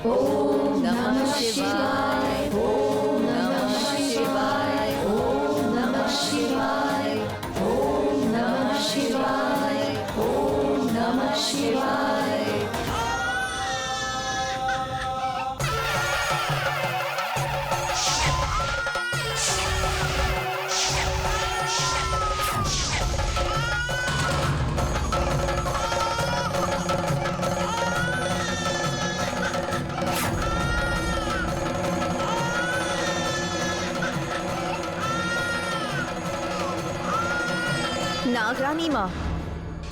ओम नमः शिवाय, ओम नमः शिवाय, ओम नमः शिवाय, ओम नमः शिवाय, ओम नमः शिवाय। नागरानी माँ,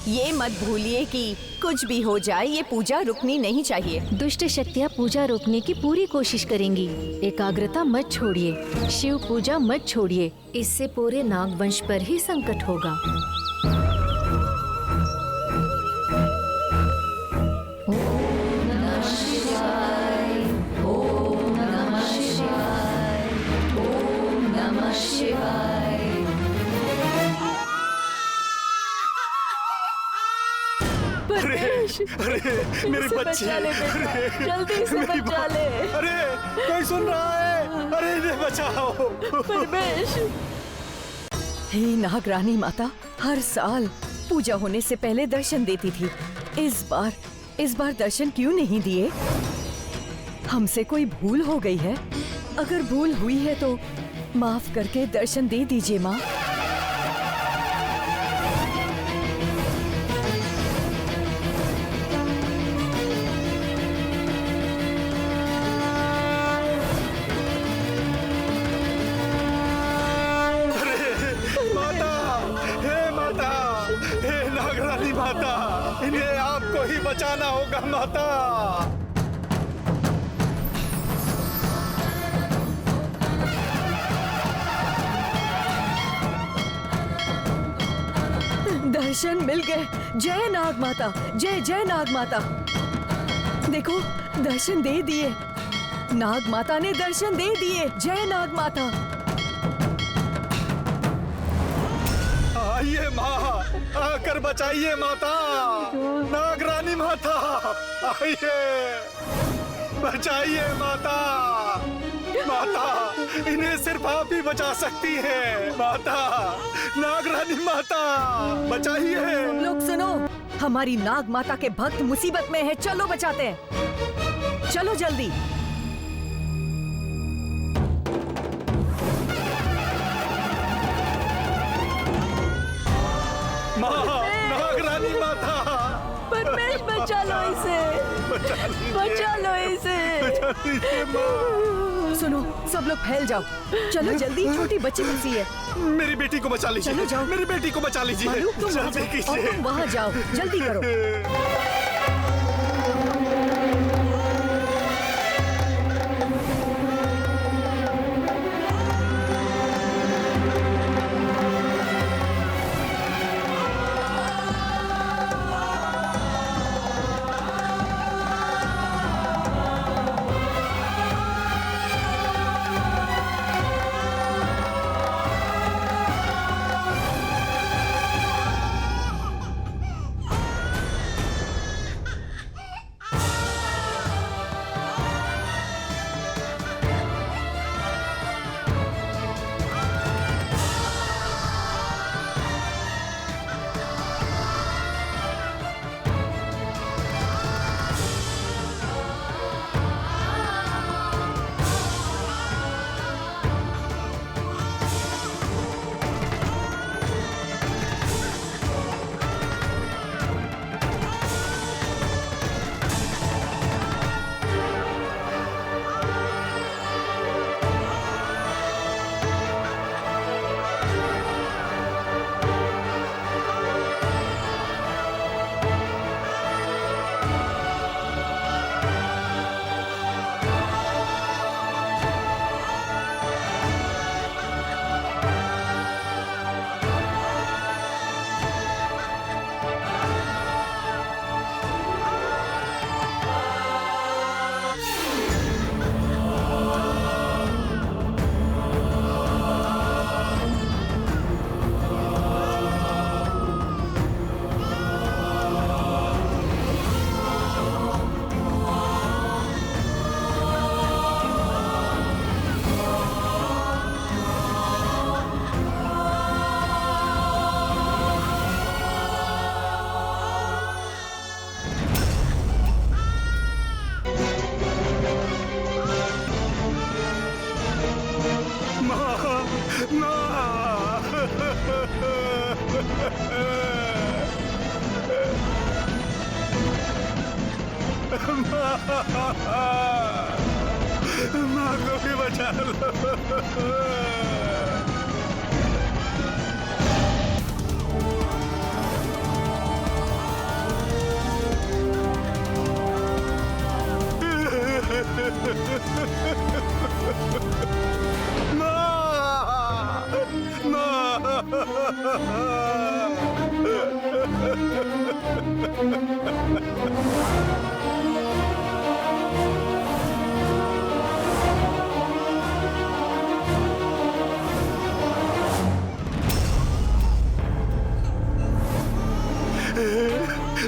ये मत भूलिए कि कुछ भी हो जाए ये पूजा रुकनी नहीं चाहिए। दुष्ट शक्तियाँ पूजा रोकने की पूरी कोशिश करेंगी। एकाग्रता मत छोड़िए, शिव पूजा मत छोड़िए, इससे पूरे नागवंश पर ही संकट होगा। अरे मेरे बच्चे, जल्दी से बचा ले। अरे कोई सुन रहा है? अरे इन्हें बचाओ। परमेश, हे नागरानी माता हर साल पूजा होने से पहले दर्शन देती थी। इस बार दर्शन क्यों नहीं दिए? हमसे कोई भूल हो गई है? अगर भूल हुई है तो माफ करके दर्शन दे दीजिए माँ। इन्हें आपको ही बचाना होगा माता। दर्शन मिल गए। जय नाग माता, जय जय नाग माता। देखो दर्शन दे दिए, नाग माता ने दर्शन दे दिए। जय नाग माता। आइए माँ, आकर बचाइए माता। नागरानी माता आइए, बचाइए माता। माता इन्हें सिर्फ आप ही बचा सकती हैं। माता, नागरानी माता बचाइए। लोग सुनो, हमारी नाग माता के भक्त मुसीबत में है। चलो बचाते हैं, चलो जल्दी। नागरानी माता, परमेश बचा लो इसे, बचा लो इसे। सुनो सब लोग फैल जाओ, चलो जल्दी, छोटी बच्ची फंसी है। मेरी बेटी को बचा लीजिए। चलो जाओ। मेरी बेटी को बचा लीजिए। जल्दी कीजिए। तुम वहाँ जाओ, जल्दी करो। माँ को भी बचा लो।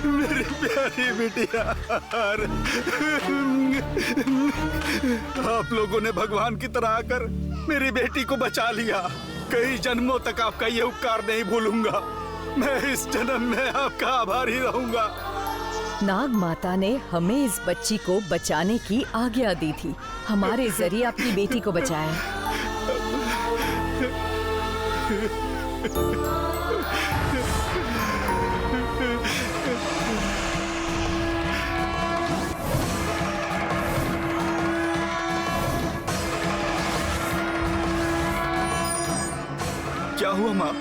मेरी प्यारी बिटिया, आप लोगों ने भगवान की तरह आकर मेरी बेटी को बचा लिया। कई जन्मों तक आपका ये उपकार नहीं भूलूंगा। मैं इस जन्म में आपका आभारी रहूंगा। नाग माता ने हमें इस बच्ची को बचाने की आज्ञा दी थी। हमारे जरिए अपनी बेटी को बचाया। क्या हुआ माँ?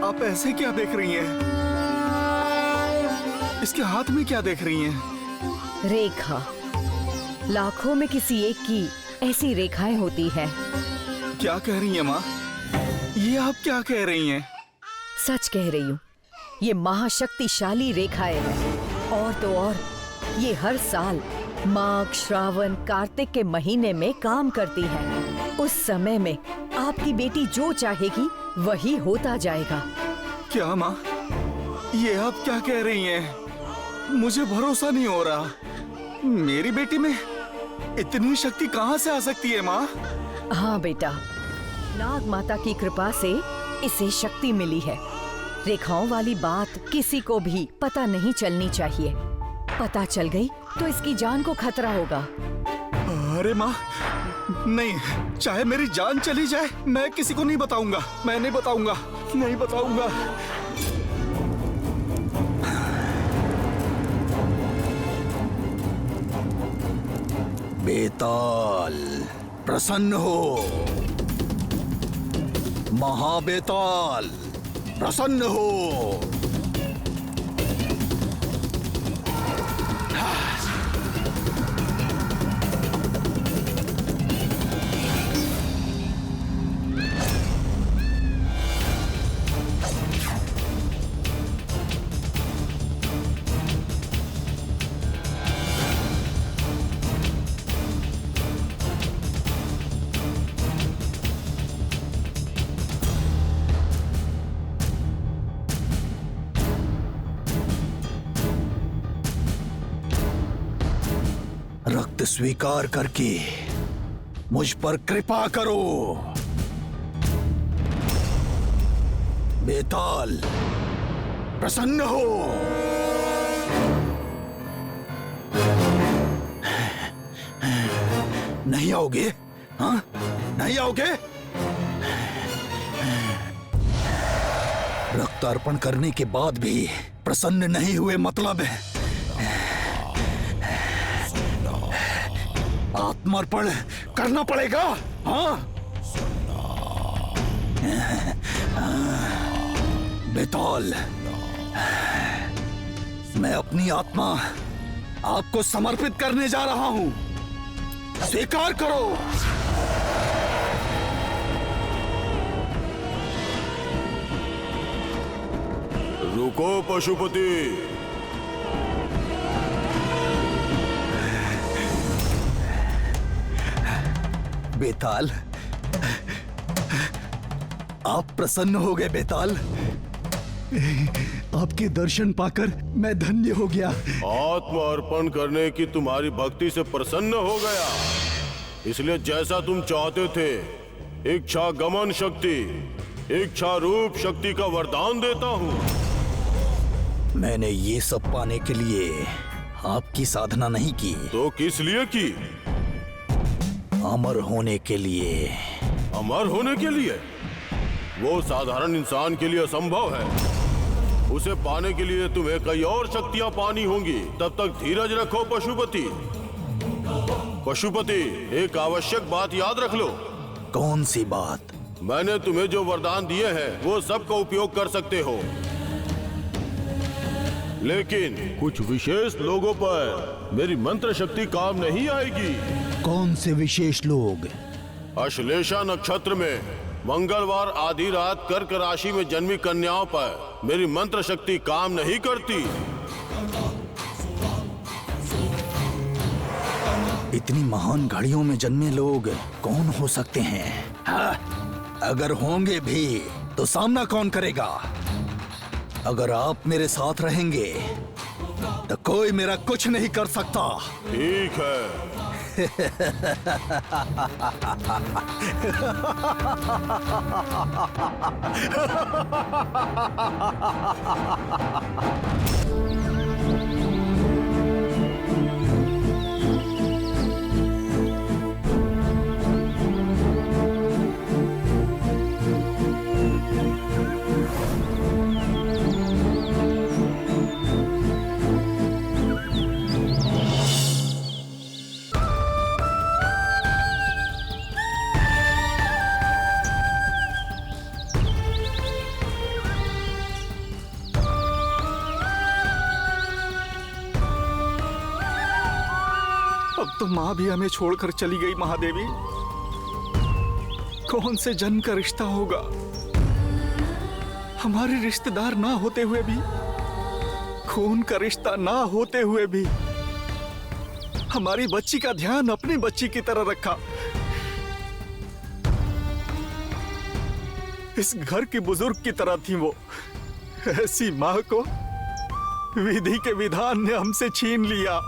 आप ऐसे क्या देख रही हैं? इसके हाथ में क्या देख रही हैं? रेखा। लाखों में किसी एक की ऐसी रेखाएं होती हैं। क्या कह रही हैं माँ? ये आप क्या कह रही हैं? सच कह रही हूँ। ये महाशक्तिशाली रेखाएं हैं। और तो और ये हर साल माघ, श्रावण, कार्तिक के महीने में काम करती हैं। उस समय में आपकी बेटी जो चाहेगी वही होता जाएगा। क्या माँ? ये आप क्या कह रही हैं? मुझे भरोसा नहीं हो रहा। मेरी बेटी में इतनी शक्ति कहाँ से आ सकती है माँ? हाँ बेटा, नाग माता की कृपा से इसे शक्ति मिली है। रेखाओं वाली बात किसी को भी पता नहीं चलनी चाहिए। पता चल गई तो इसकी जान को खतरा होगा। अरे माँ, नहीं, चाहे मेरी जान चली जाए मैं किसी को नहीं बताऊंगा। मैं नहीं बताऊंगा, नहीं बताऊंगा। बेताल, प्रसन्न हो। महाबेताल, प्रसन्न हो। रक्त स्वीकार करके मुझ पर कृपा करो। बेताल, प्रसन्न हो। नहीं आओगे? हाँ, नहीं आओगे? रक्त अर्पण करने के बाद भी प्रसन्न नहीं हुए, मतलब है आत्मार्पण करना पड़ेगा। हाँ, बेताल, मैं अपनी आत्मा आपको समर्पित करने जा रहा हूं। स्वीकार करो। रुको पशुपति। बेताल, आप प्रसन्न हो गए। बेताल, आपके दर्शन पाकर मैं धन्य हो गया। आत्मार्पण करने की तुम्हारी भक्ति से प्रसन्न हो गया, इसलिए जैसा तुम चाहते थे इच्छा गमन शक्ति, इच्छा रूप शक्ति का वरदान देता हूँ। मैंने ये सब पाने के लिए आपकी साधना नहीं की। तो किस लिए की? अमर होने के लिए। अमर होने के लिए? वो साधारण इंसान के लिए असंभव है। उसे पाने के लिए तुम्हें कई और शक्तियां पानी होंगी। तब तक धीरज रखो पशुपति। पशुपति, एक आवश्यक बात याद रख लो। कौन सी बात? मैंने तुम्हें जो वरदान दिए हैं वो सब का उपयोग कर सकते हो, लेकिन कुछ विशेष लोगों पर मेरी मंत्र शक्ति काम नहीं आएगी। कौन से विशेष लोग? अश्लेषा नक्षत्र में मंगलवार आधी रात कर्क राशि में जन्मी कन्याओं पर मेरी मंत्र शक्ति काम नहीं करती। इतनी महान घड़ियों में जन्मे लोग कौन हो सकते हैं? हाँ, अगर होंगे भी तो सामना कौन करेगा? अगर आप मेरे साथ रहेंगे तो कोई मेरा कुछ नहीं कर सकता। ठीक है। अब तो माँ भी हमें छोड़कर चली गई। महादेवी, कौन से जन्म का रिश्ता होगा? हमारे रिश्तेदार ना होते हुए भी, खून का रिश्ता ना होते हुए भी हमारी बच्ची का ध्यान अपनी बच्ची की तरह रखा। इस घर की बुजुर्ग की तरह थी वो। ऐसी माँ को विधि के विधान ने हमसे छीन लिया।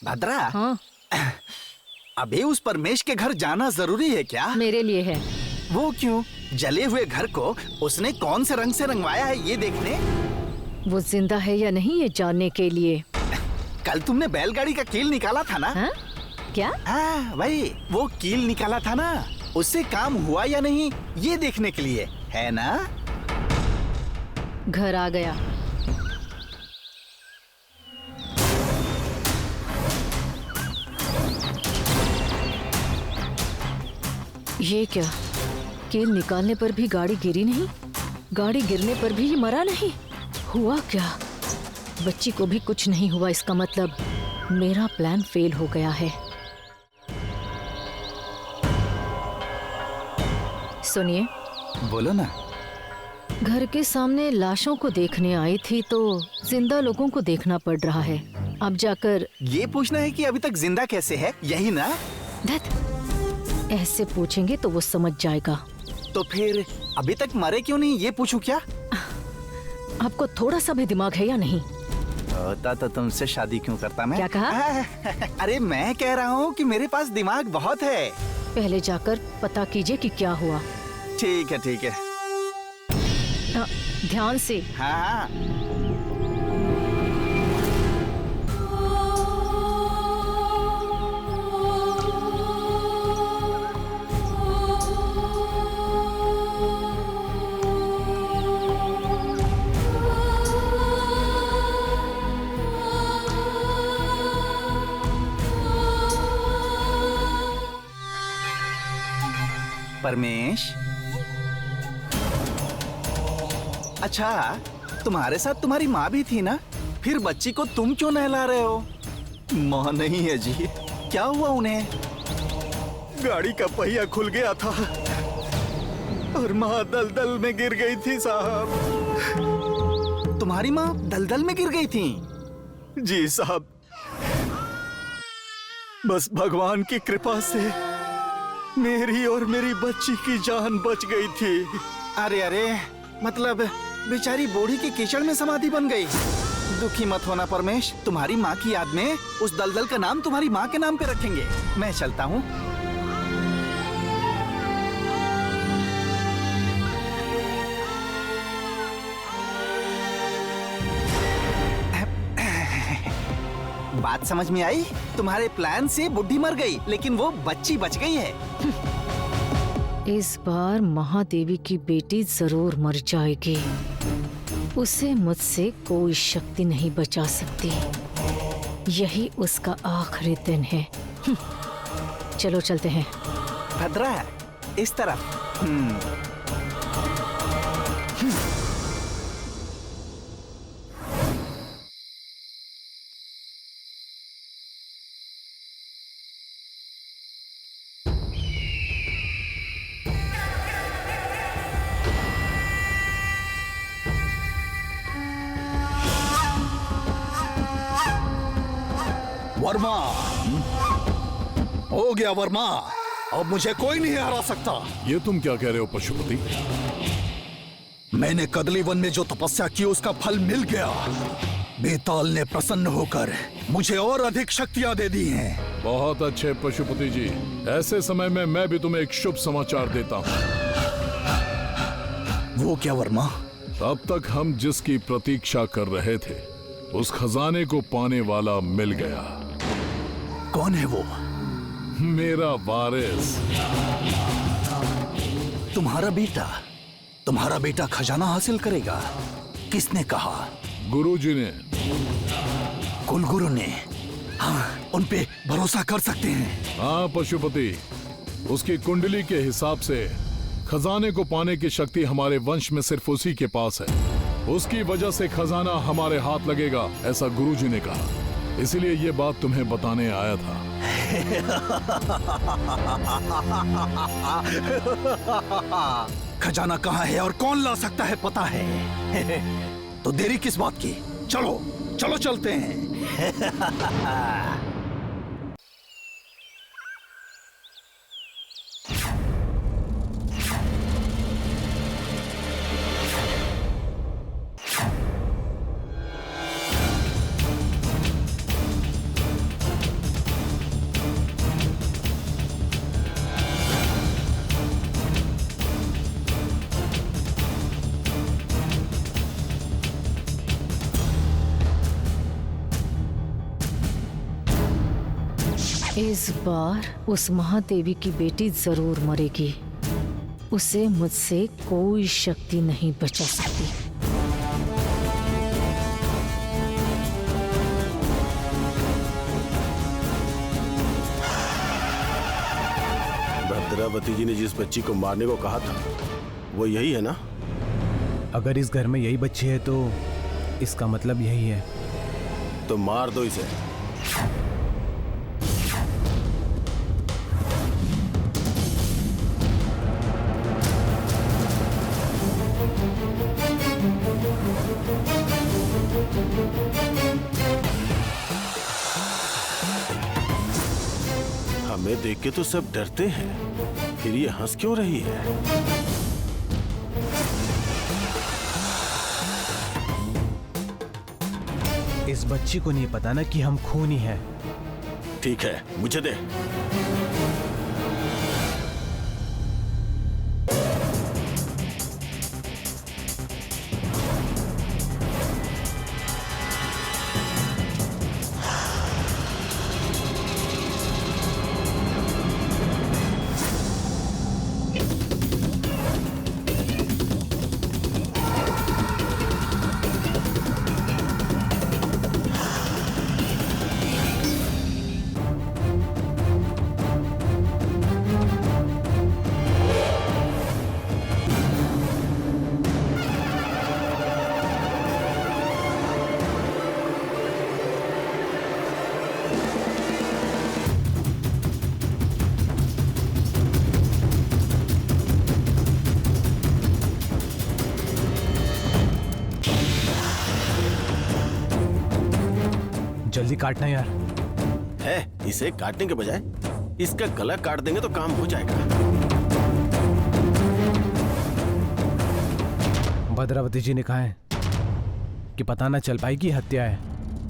भद्रा, हाँ, अभी उस परमेश के घर जाना जरूरी है क्या? मेरे लिए है। वो क्यों? जले हुए घर को उसने कौन से रंग से रंगवाया है ये देखने? वो जिंदा है या नहीं ये जानने के लिए। कल तुमने बैलगाड़ी का कील निकाला था ना? हाँ? क्या? हाँ भाई, वो कील निकाला था ना, उससे काम हुआ या नहीं ये देखने के लिए, है ना? घर आ गया। ये क्या? कील निकालने पर भी गाड़ी गिरी नहीं, गाड़ी गिरने पर भी मरा नहीं। हुआ क्या? बच्ची को भी कुछ नहीं हुआ, इसका मतलब मेरा प्लान फेल हो गया है। सुनिए, बोलो ना। घर के सामने लाशों को देखने आई थी तो जिंदा लोगों को देखना पड़ रहा है। अब जाकर ये पूछना है कि अभी तक जिंदा कैसे है, यही ना? धत, ऐसे पूछेंगे तो वो समझ जाएगा। तो फिर अभी तक मरे क्यों नहीं ये पूछूं क्या? आपको थोड़ा सा भी दिमाग है या नहीं? होता तो तुमसे शादी क्यों करता मैं? क्या कहा? अरे मैं कह रहा हूँ कि मेरे पास दिमाग बहुत है। पहले जाकर पता कीजिए कि क्या हुआ। ठीक है ठीक है। ध्यान से। हाँ। परमेश, अच्छा तुम्हारे साथ तुम्हारी माँ भी थी ना? फिर बच्ची को तुम क्यों नहला रहे हो? माँ नहीं है जी। क्या हुआ उन्हें? गाड़ी का पहिया खुल गया था और माँ दलदल में गिर गई थी साहब। तुम्हारी माँ दलदल में गिर गई थी? जी साहब, बस भगवान की कृपा से मेरी और मेरी बच्ची की जान बच गई थी। अरे अरे, मतलब बेचारी बूढ़ी की कीचड़ में समाधि बन गई। दुखी मत होना परमेश, तुम्हारी माँ की याद में उस दलदल का नाम तुम्हारी माँ के नाम पे रखेंगे। मैं चलता हूँ। बात समझ में आई? तुम्हारे प्लान से बुढ़ी मर गई, लेकिन वो बच्ची बच गई है। इस बार महादेवी की बेटी जरूर मर जाएगी। उसे मुझसे कोई शक्ति नहीं बचा सकती। यही उसका आखिरी दिन है। चलो चलते हैं। भद्रा, इस तरफ। वर्मा, हो गया वर्मा। अब मुझे कोई नहीं हरा सकता। ये तुम क्या कह रहे हो पशुपति? मैंने कदली वन में जो तपस्या की उसका फल मिल गया। बेताल ने प्रसन्न होकर मुझे और अधिक शक्तियां दे दी हैं। बहुत अच्छे पशुपति जी। ऐसे समय में मैं भी तुम्हें एक शुभ समाचार देता हूँ। वो क्या वर्मा? अब तक हम जिसकी प्रतीक्षा कर रहे थे उस खजाने को पाने वाला मिल गया। कौन है वो? मेरा वारिस। तुम्हारा बेटा खजाना हासिल करेगा? किसने कहा? गुरुजी ने। कुलगुरु ने? हाँ, उन पे भरोसा कर सकते हैं। हाँ पशुपति, उसकी कुंडली के हिसाब से खजाने को पाने की शक्ति हमारे वंश में सिर्फ उसी के पास है। उसकी वजह से खजाना हमारे हाथ लगेगा, ऐसा गुरुजी ने कहा। इसलिए ये बात तुम्हें बताने आया था। खजाना कहाँ है और कौन ला सकता है पता है? तो देरी किस बात की? चलो चलो चलते हैं। इस बार उस महादेवी की बेटी जरूर मरेगी। उसे मुझसे कोई शक्ति नहीं बचा सकती। भद्रावती जी ने जिस बच्ची को मारने को कहा था वो यही है ना? अगर इस घर में यही बच्ची है तो इसका मतलब यही है। तो मार दो इसे। हमें देख के तो सब डरते हैं, फिर ये हंस क्यों रही है? इस बच्ची को नहीं पता ना कि हम खूनी हैं। ठीक है, मुझे दे। जल्दी काटना यार। है, इसे काटने के बजाय इसका गला काट देंगे तो काम हो जाएगा। भद्रावती जी ने कहा है कि पता ना चल पाएगी हत्या है,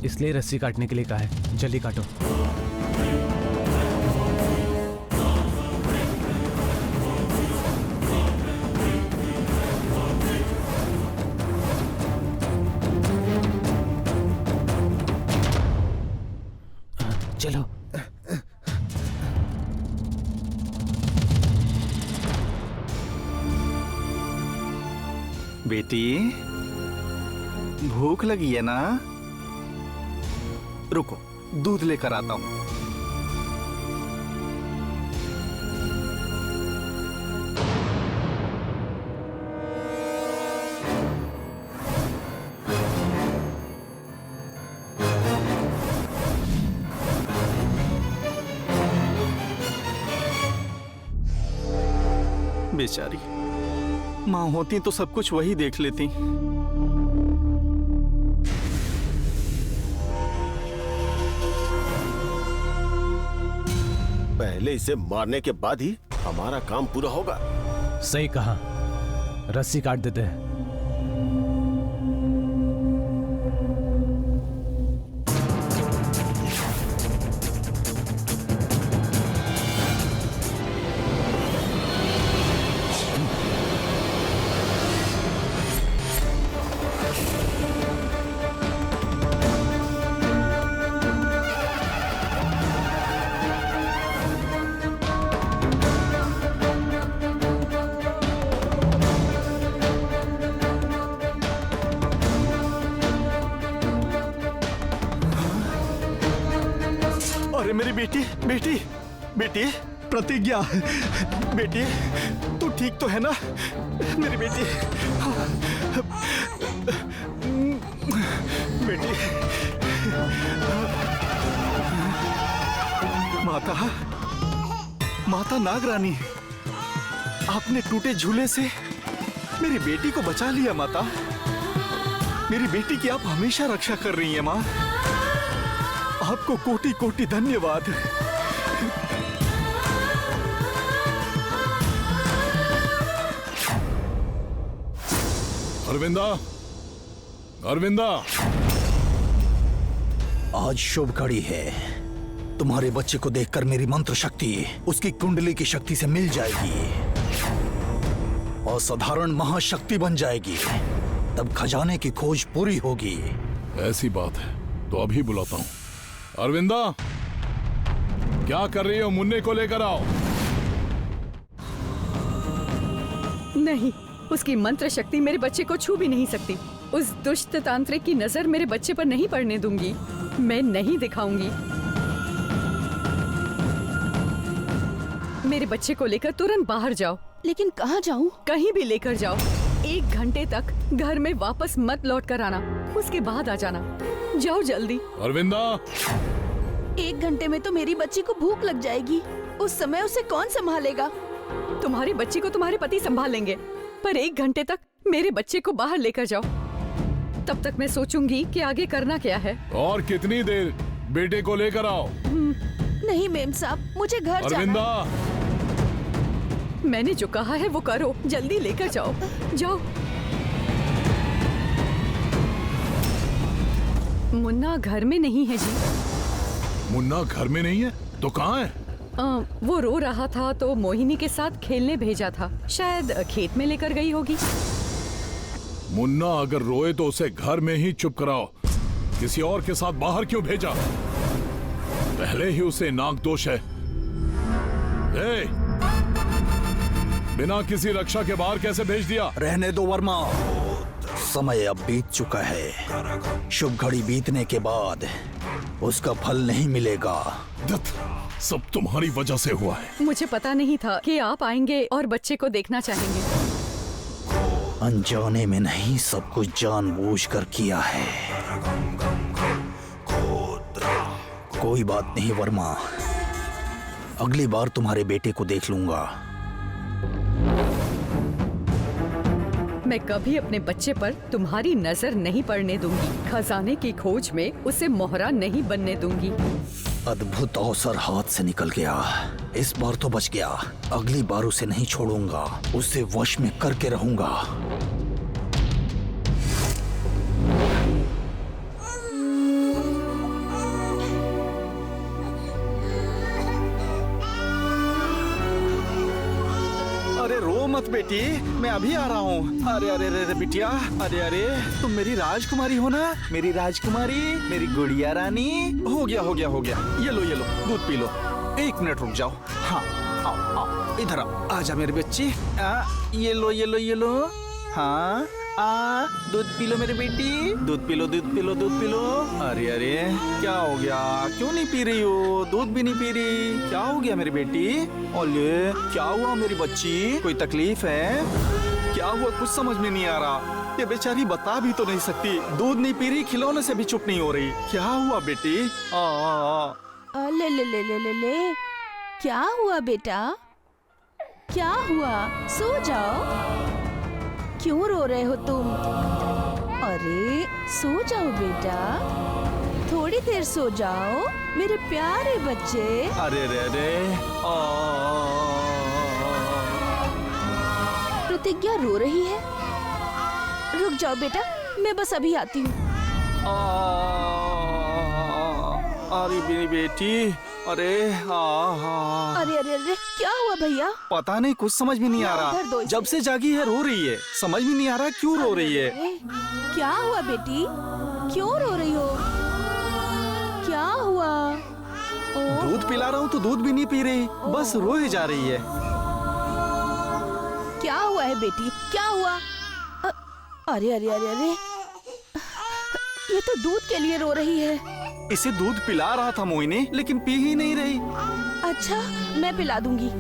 इसलिए रस्सी काटने के लिए कहा है। जल्दी काटो। चलो। बेटी, भूख लगी है ना? रुको, दूध लेकर आता हूँ। बेचारी माँ होती तो सब कुछ वही देख लेती। पहले इसे मारने के बाद ही हमारा काम पूरा होगा। सही कहा, रस्सी काट देते हैं। अरे मेरी बेटी बेटी बेटी प्रतिज्ञा, बेटी तू ठीक तो है ना मेरी बेटी? बेटी माता, माता नागरानी, आपने टूटे झूले से मेरी बेटी को बचा लिया। माता, मेरी बेटी की आप हमेशा रक्षा कर रही हैं माँ, आपको कोटि कोटि धन्यवाद। अरविंदा, अरविंदा, आज शुभ घड़ी है। तुम्हारे बच्चे को देखकर मेरी मंत्र शक्ति उसकी कुंडली की शक्ति से मिल जाएगी, असाधारण महाशक्ति बन जाएगी। तब खजाने की खोज पूरी होगी। ऐसी बात है तो अभी बुलाता हूँ। अरविंदा, क्या कर रही हो? मुन्ने को लेकर आओ। नहीं, उसकी मंत्र शक्ति मेरे बच्चे को छू भी नहीं सकती। उस दुष्ट तांत्रिक की नजर मेरे बच्चे पर नहीं पड़ने दूंगी। मैं नहीं दिखाऊंगी। मेरे बच्चे को लेकर तुरंत बाहर जाओ। लेकिन कहाँ जाऊँ? कहीं भी लेकर जाओ। 1 घंटे तक घर में वापस मत लौट कर आना, उसके बाद आ जाना। जाओ जल्दी। अरविंदा, 1 घंटे में तो मेरी बच्ची को भूख लग जाएगी। उस समय उसे कौन संभालेगा? तुम्हारी बच्ची को तुम्हारे पति संभाल लेंगे, पर 1 घंटे तक मेरे बच्चे को बाहर लेकर जाओ। तब तक मैं सोचूंगी कि आगे करना क्या है। और कितनी देर? बेटे को लेकर आओ। नहीं मेम साहब, मुझे घर जाना अरविंदा, मैंने जो कहा है वो करो। जल्दी लेकर जाओ, जाओ। मुन्ना घर में नहीं है जी। मुन्ना घर में नहीं है तो कहाँ है? वो रो रहा था तो मोहिनी के साथ खेलने भेजा था, शायद खेत में लेकर गई होगी। मुन्ना अगर रोए तो उसे घर में ही चुप कराओ। किसी और के साथ बाहर क्यों भेजा? पहले ही उसे नाक दोष है। ए, बिना किसी रक्षा के बाहर कैसे भेज दिया? रहने दो वर्मा, समय अब बीत चुका है। शुभ घड़ी बीतने के बाद उसका फल नहीं मिलेगा। दत्त, सब तुम्हारी वजह से हुआ है। मुझे पता नहीं था कि आप आएंगे और बच्चे को देखना चाहेंगे। अनजाने में नहीं, सब कुछ जानबूझकर किया है। कोई बात नहीं वर्मा, अगली बार तुम्हारे बेटे को देख लूंगा। मैं कभी अपने बच्चे पर तुम्हारी नजर नहीं पड़ने दूंगी। खजाने की खोज में उसे मोहरा नहीं बनने दूंगी। अद्भुत अवसर हाथ से निकल गया। इस बार तो बच गया, अगली बार उसे नहीं छोड़ूंगा, उसे वश में करके रहूंगा। अरे रो मत बेटी, मैं अभी आ रहा हूँ। अरे अरे अरे बिटिया, अरे अरे तुम मेरी राजकुमारी हो ना? मेरी राजकुमारी, मेरी गुड़िया रानी। हो गया हो गया हो गया। ये लो दूध पी लो। 1 मिनट रुक जाओ। हाँ आओ आओ, इधर आओ। आजा मेरी बच्ची। ये लो। हाँ दूध पी लो मेरी बेटी, दूध पी लो, दूध पी लो, दूध पी लो। अरे अरे क्या हो गया, क्यों नहीं पी रही हो? दूध भी नहीं पी रही, क्या हो गया मेरी बेटी? ओले क्या हुआ मेरी बच्ची, कोई तकलीफ है? क्या हुआ कुछ समझ में नहीं आ रहा। ये बेचारी बता भी तो नहीं सकती, दूध नहीं पी रही, खिलौने से भी चुप नहीं हो रही। क्या हुआ बेटी? ले ले ले ले ले ले, क्या हुआ बेटा, क्या हुआ? सो जाओ, क्यों रो रहे हो तुम? अरे सो जाओ बेटा, थोड़ी देर सो जाओ मेरे प्यारे बच्चे। अरे रे रे प्रतिज्ञा रो रही है। रुक जाओ बेटा, मैं बस अभी आती हूँ। अरे मेरी बेटी, अरे अरे अरे अरे क्या हुआ भैया? पता नहीं, कुछ समझ में नहीं आ उधर दो रहा। इसे। जब से जागी है रो रही है, समझ में नहीं आ रहा क्यों रो रही है। अरे, क्या हुआ बेटी, क्यों रो रही हो? क्या हुआ? दूध पिला रहा हूँ तो दूध भी नहीं पी रही, बस रोए जा रही है। क्या हुआ है बेटी, क्या हुआ? अरे अरे अरे अरे, ये तो दूध के लिए रो रही है। इसे दूध पिला रहा था मोहिनी, लेकिन पी ही नहीं रही। अच्छा, मैं पिला दूंगी।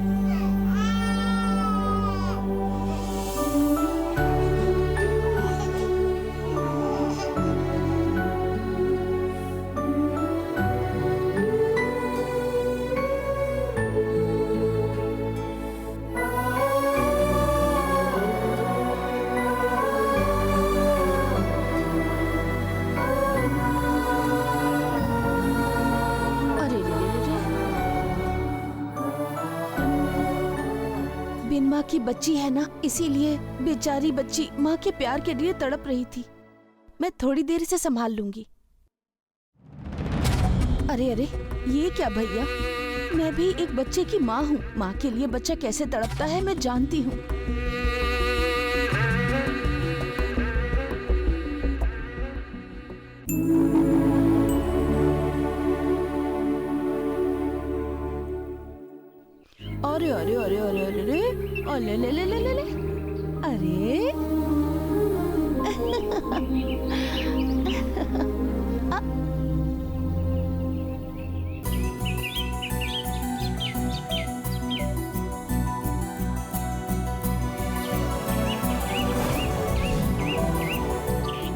बिन माँ की बच्ची है ना, इसीलिए बेचारी बच्ची माँ के प्यार के लिए तड़प रही थी। मैं थोड़ी देर से संभाल लूंगी। अरे अरे ये क्या भैया, मैं भी एक बच्चे की माँ हूँ। माँ के लिए बच्चा कैसे तड़पता है मैं जानती हूँ। अरे अरे अरे अरे अरे अरे ले ले ले ले ले अरे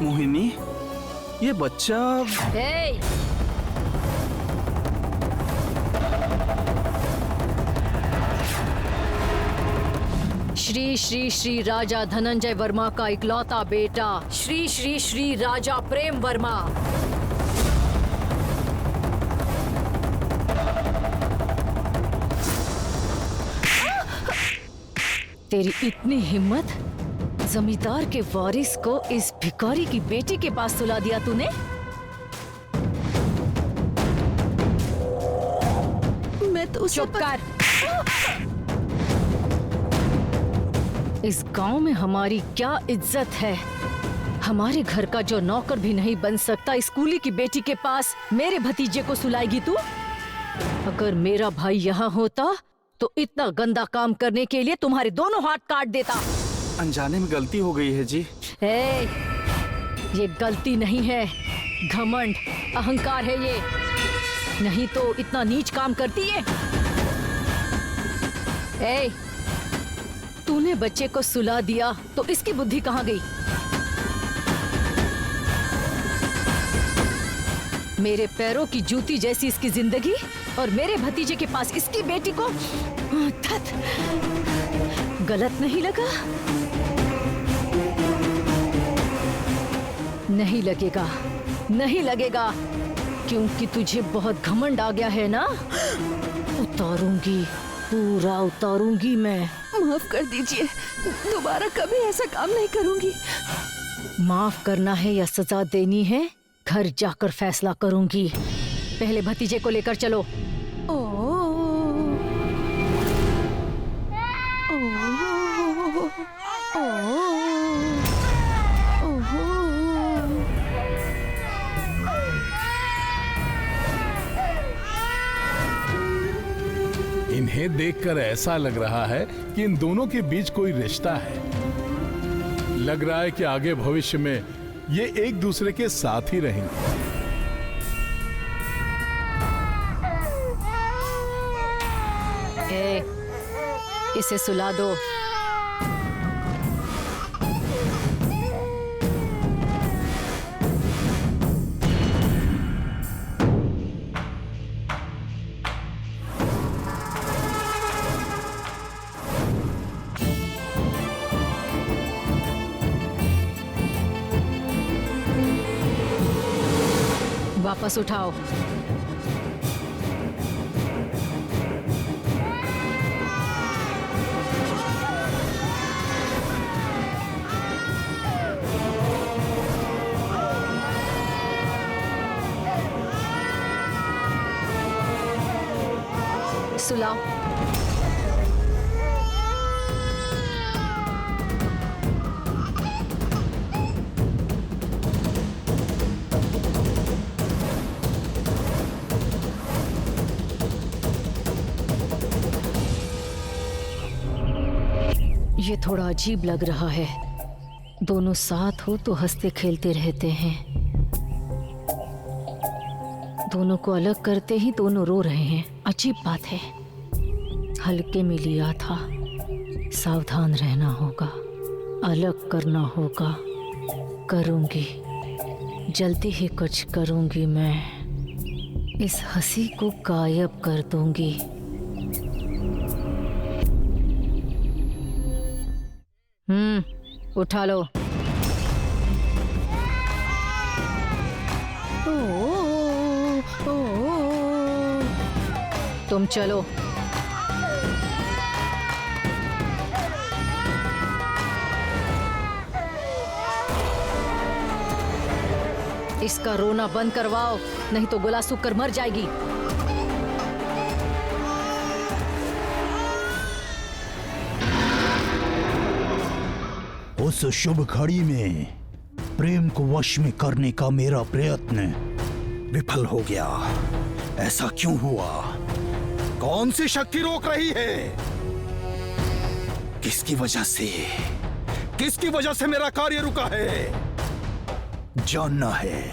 मोहिनी, ये बच्चा श्री श्री श्री राजा धनंजय वर्मा का इकलौता बेटा श्री श्री श्री राजा प्रेम वर्मा। तेरी इतनी हिम्मत, जमींदार के वारिस को इस भिखारी की बेटी के पास सुला दिया तूने? मैं तो चुप कर। इस गांव में हमारी क्या इज्जत है? हमारे घर का जो नौकर भी नहीं बन सकता, स्कूली की बेटी के पास मेरे भतीजे को सुलाएगी तू? अगर मेरा भाई यहाँ होता तो इतना गंदा काम करने के लिए तुम्हारे दोनों हाथ काट देता। अनजाने में गलती हो गई है जी। ये गलती नहीं है, घमंड, अहंकार है ये। नहीं तो इतना नीच काम करती है। तूने बच्चे को सुला दिया तो इसकी बुद्धि कहाँ गई? मेरे पैरों की जूती जैसी इसकी जिंदगी, और मेरे भतीजे के पास इसकी बेटी को धत, गलत नहीं लगा? नहीं लगेगा, नहीं लगेगा, क्योंकि तुझे बहुत घमंड आ गया है ना। उतारूंगी, पूरा उतारूंगी मैं। माफ कर दीजिए, दोबारा कभी ऐसा काम नहीं करूंगी। माफ करना है या सजा देनी है, घर जाकर फैसला करूंगी। पहले भतीजे को लेकर चलो। इन्हें देखकर ऐसा लग रहा है कि इन दोनों के बीच कोई रिश्ता है, लग रहा है कि आगे भविष्य में ये एक दूसरे के साथ ही रहेंगे। इसे सुला दो। वापस उठाओ। सुलाओ। ये थोड़ा अजीब लग रहा है। दोनों साथ हो तो हंसते खेलते रहते हैं, दोनों को अलग करते ही दोनों रो रहे हैं। अजीब बात है। हल्के में लिया था, सावधान रहना होगा, अलग करना होगा। करूंगी, जल्दी ही कुछ करूंगी। मैं इस हंसी को गायब कर दूंगी। उठा लो। तुम चलो। इसका रोना बंद करवाओ, नहीं तो गला सूख कर मर जाएगी। उस शुभ घड़ी में प्रेम को वश में करने का मेरा प्रयत्न विफल हो गया। ऐसा क्यों हुआ? कौन सी शक्ति रोक रही है? किसकी वजह से मेरा कार्य रुका है? जानना है।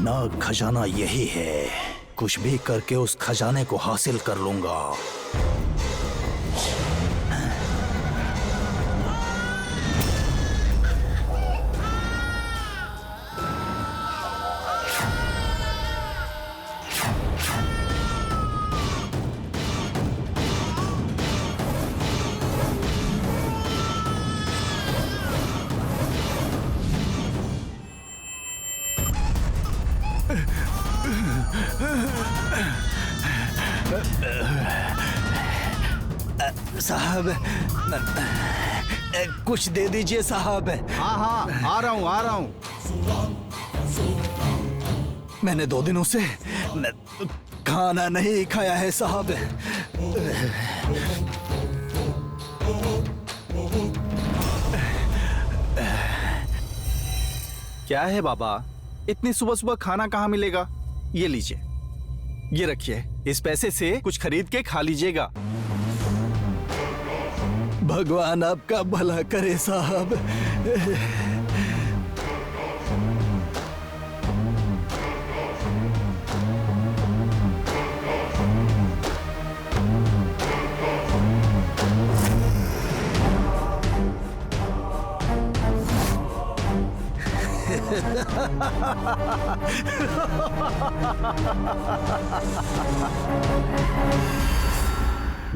नाग खजाना यही है। कुछ भी करके उस खजाने को हासिल कर लूंगा। साहब, कुछ दे दीजिए साहब। हाँ, आ रहा हूँ। मैंने 2 दिनों से खाना नहीं खाया है साहब। क्या है बाबा, इतनी सुबह सुबह खाना कहाँ मिलेगा? ये लीजिए, ये रखिए। इस पैसे से कुछ खरीद के खा लीजिएगा। भगवान आपका भला करे साहब।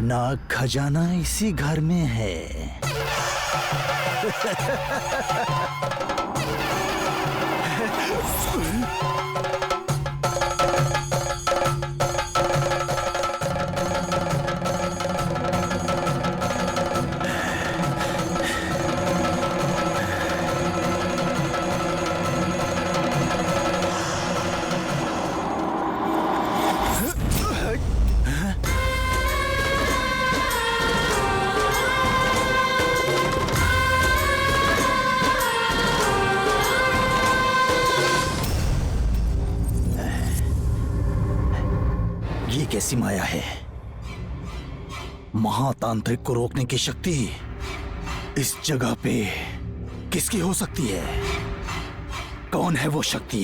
नाग खजाना इसी घर में है। कैसी माया है? महातांत्रिक को रोकने की शक्ति इस जगह पे किसकी हो सकती है? कौन है वो शक्ति?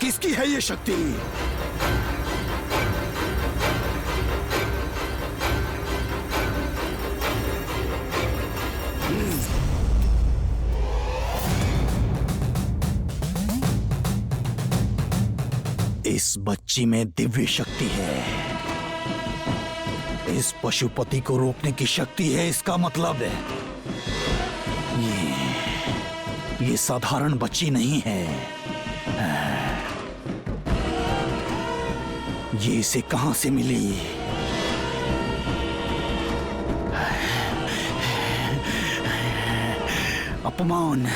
किसकी है ये शक्ति? इस बच्ची में दिव्य शक्ति है। इस पशुपति को रोकने की शक्ति है। इसका मतलब है ये साधारण बच्ची नहीं है। ये इसे कहां से मिली? अपमान,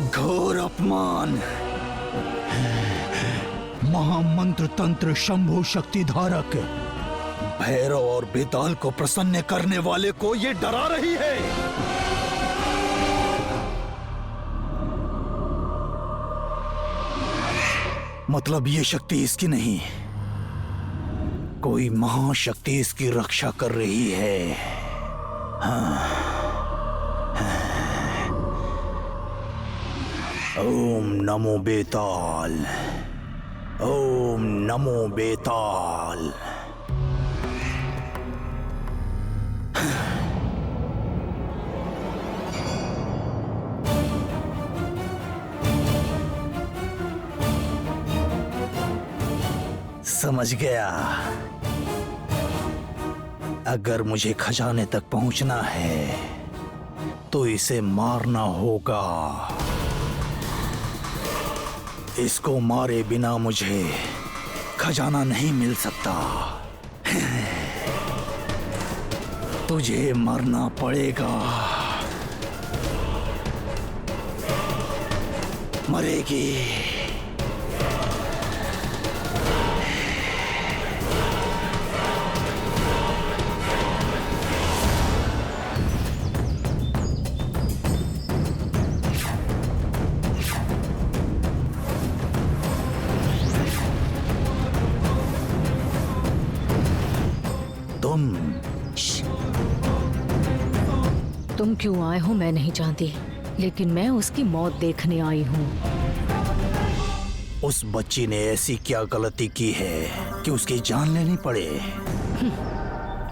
घोर अपमान। महामंत्र तंत्र शंभु शक्ति धारक भैरव और बेताल को प्रसन्न करने वाले को ये डरा रही है। मतलब ये शक्ति इसकी नहीं, कोई महाशक्ति इसकी रक्षा कर रही है। ओम नमो बेताल, ओम नमो बेताल। समझ गया। अगर मुझे खजाने तक पहुंचना है तो इसे मारना होगा। इसको मारे बिना मुझे खजाना नहीं मिल सकता। तुझे मरना पड़ेगा। मरेगी। तुम क्यों आए हो मैं नहीं जानती, लेकिन मैं उसकी मौत देखने आई हूँ। उस बच्ची ने ऐसी क्या गलती की है कि उसकी जान लेनी पड़े?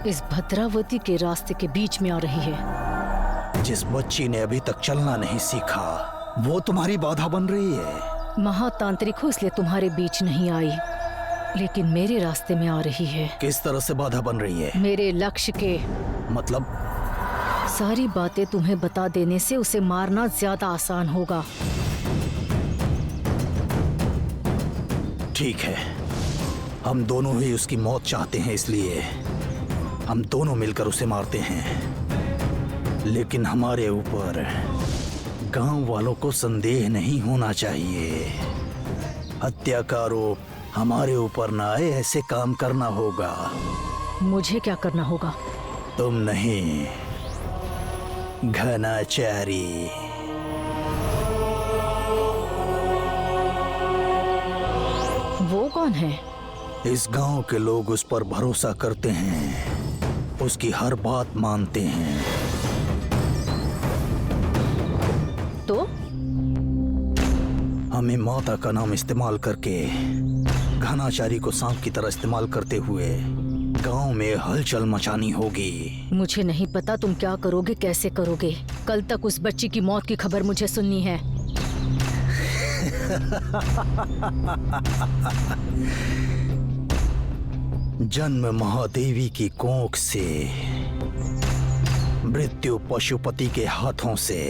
इस भद्रावती के रास्ते के बीच में आ रही है। जिस बच्ची ने अभी तक चलना नहीं सीखा वो तुम्हारी बाधा बन रही है। महातांत्रिक हो इसलिए तुम्हारे बीच नहीं आई, लेकिन मेरे रास्ते में आ रही है। किस तरह से बाधा बन रही है? मेरे लक्ष्य के। मतलब? सारी बातें तुम्हें बता देने से उसे मारना ज्यादा आसान होगा। ठीक है, हम दोनों ही उसकी मौत चाहते हैं, इसलिए हम दोनों मिलकर उसे मारते हैं। लेकिन हमारे ऊपर गांव वालों को संदेह नहीं होना चाहिए। हत्या का आरोप हमारे ऊपर ना आए, ऐसे काम करना होगा। मुझे क्या करना होगा? तुम नहीं, घनाचारी। वो कौन है? इस गांव के लोग उस पर भरोसा करते हैं, उसकी हर बात मानते हैं। तो हमें माता का नाम इस्तेमाल करके घनाचारी को सांप की तरह इस्तेमाल करते हुए गांव में हलचल मचानी होगी। मुझे नहीं पता तुम क्या करोगे, कैसे करोगे। कल तक उस बच्ची की मौत की खबर मुझे सुननी है। जन्म महादेवी की कोख से, मृत्यु पशुपति के हाथों से।